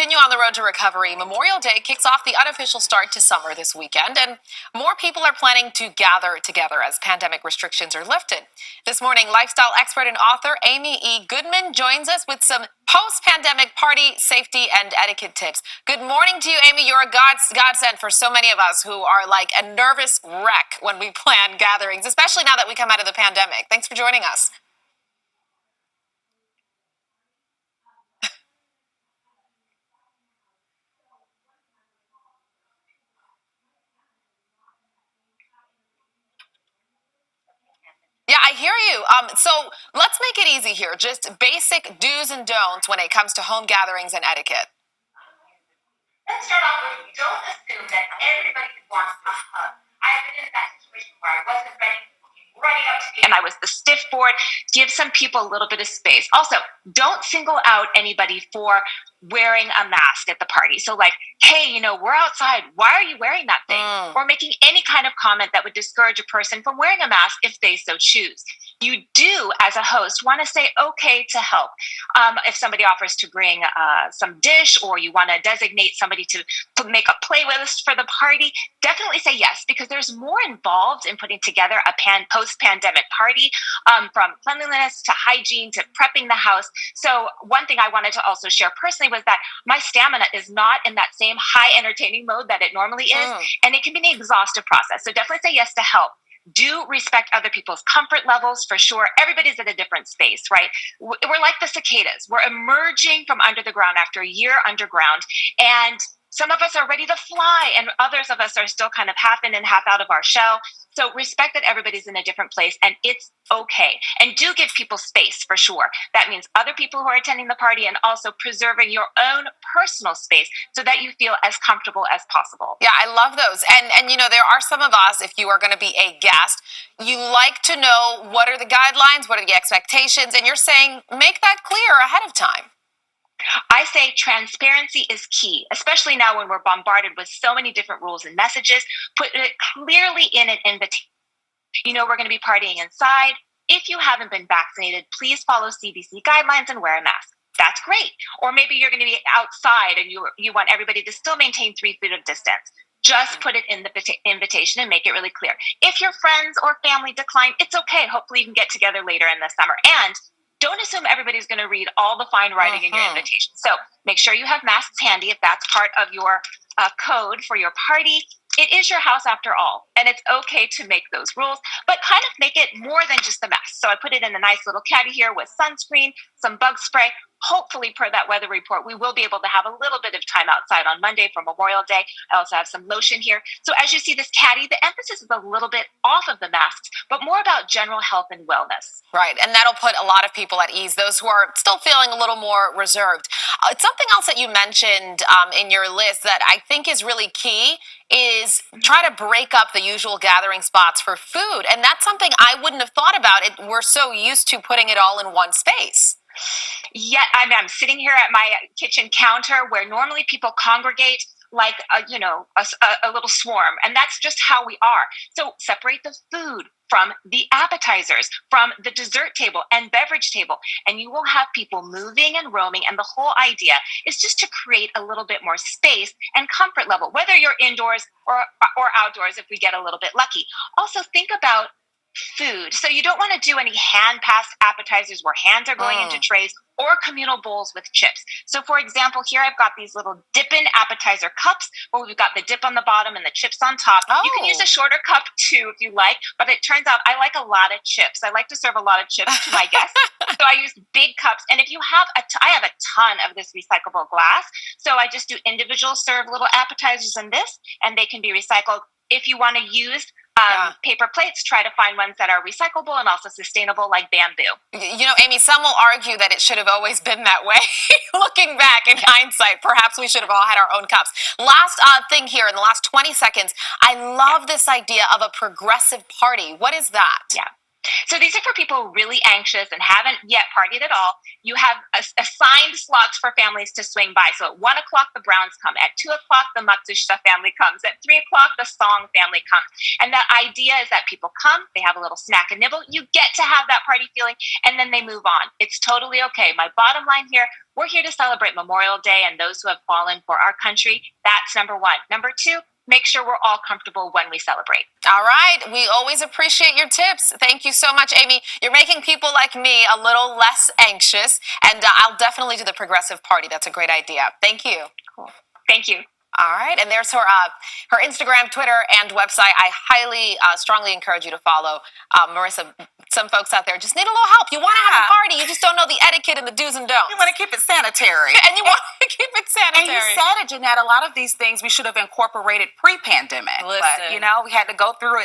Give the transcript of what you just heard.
continue on the road to recovery, Memorial Day kicks off the unofficial start to summer this weekend, and more people are planning to gather together as pandemic restrictions are lifted. This morning, lifestyle expert and author Amy E. Goodman joins us with some post-pandemic party safety and etiquette tips. Good morning to you, Amy. You're a godsend for so many of us who are like a nervous wreck when we plan gatherings, especially now that we come out of the pandemic. Thanks for joining us. Yeah, I hear you. So let's make it easy here. Just basic do's and don'ts when it comes to home gatherings and etiquette. Let's start off with don't assume that everybody wants a hug. I've been in that situation where I wasn't ready, running up to me, and I was the stiff board. Give some people a little bit of space. Also, don't single out anybody for wearing a mask at the party. So like, hey, we're outside. Why are you wearing that thing? Or making any kind of comment that would discourage a person from wearing a mask if they so choose. You do, as a host, want to say okay to help. If somebody offers to bring some dish, or you want to designate somebody to make a playlist for the party, definitely say yes, because there's more involved in putting together a post-pandemic party, from cleanliness to hygiene to prepping the house. So one thing I wanted to also share personally was that my stamina is not in that same high entertaining mode that it normally is, and it can be an exhaustive process. So definitely say yes to help. Do respect other people's comfort levels for sure. Everybody's at a different space, right? We're like the cicadas. We're emerging from under the ground after a year underground, and some of us are ready to fly, and others of us are still kind of half in and half out of our shell. So respect that everybody's in a different place, and it's okay. And do give people space for sure. That means other people who are attending the party, and also preserving your own personal space so that you feel as comfortable as possible. Yeah, I love those. And there are some of us, if you are going to be a guest, you like to know what are the guidelines, what are the expectations, and you're saying make that clear ahead of time. I say transparency is key, especially now when we're bombarded with so many different rules and messages. Put it clearly in an invitation. We're going to be partying inside. If you haven't been vaccinated, please follow CDC guidelines and wear a mask. That's great. Or maybe you're going to be outside and you want everybody to still maintain 3 feet of distance. Just put it in the invitation and make it really clear. If your friends or family decline, it's okay. Hopefully you can get together later in the summer. And don't assume everybody's going to read all the fine writing in your invitation. So make sure you have masks handy if that's part of your code for your party. It is your house after all, and it's okay to make those rules, but kind of make it more than just the mask. So I put it in a nice little caddy here with sunscreen, some bug spray. Hopefully, per that weather report, we will be able to have a little bit of time outside on Monday for Memorial Day. I also have some lotion here. So as you see this caddy, the emphasis is a little bit off of the masks, but more about general health and wellness. Right, and that'll put a lot of people at ease, those who are still feeling a little more reserved. Something else that you mentioned in your list that I think is really key is try to break up the usual gathering spots for food. And that's something I wouldn't have thought about. We're so used to putting it all in one space. Yet I'm sitting here at my kitchen counter where normally people congregate like a little swarm, and that's just how we are. So separate the food from the appetizers, from the dessert table and beverage table, and you will have people moving and roaming. And the whole idea is just to create a little bit more space and comfort level, whether you're indoors or outdoors if we get a little bit lucky. Also think about food. So you don't want to do any hand-passed appetizers where hands are going into trays, or communal bowls with chips. So for example, here I've got these little dip-in appetizer cups where we've got the dip on the bottom and the chips on top. You can use a shorter cup too if you like, but it turns out I like a lot of chips. I like to serve a lot of chips to my guests. So I use big cups. And if you have I have a ton of this recyclable glass. So I just do individual serve little appetizers in this, and they can be recycled. If you want to use paper plates, try to find ones that are recyclable and also sustainable, like bamboo. Amy, some will argue that it should have always been that way. Looking back in hindsight, perhaps we should have all had our own cups. Last thing here in the last 20 seconds, I love this idea of a progressive party. What is that? Yeah. So these are for people really anxious and haven't yet partied at all. You have assigned slots for families to swing by. So at 1 o'clock, the Browns come. At 2 o'clock, the Matsushita family comes. At 3 o'clock, the Song family comes. And the idea is that people come, they have a little snack and nibble. You get to have that party feeling, and then they move on. It's totally okay. My bottom line here, we're here to celebrate Memorial Day and those who have fallen for our country. That's number one. Number two, make sure we're all comfortable when we celebrate. All right. We always appreciate your tips. Thank you so much, Amy. You're making people like me a little less anxious, and I'll definitely do the progressive party. That's a great idea. Thank you. Cool. Thank you. All right. And there's her Instagram, Twitter, and website. I highly, strongly encourage you to follow Marissa. Some folks out there just need a little help. You want to have a party. You just don't know the etiquette and the do's and don'ts. You want to keep it sanitary. And you want to keep it sanitary. And you said it, Jeanette, a lot of these things we should have incorporated pre-pandemic. Listen. But, we had to go through it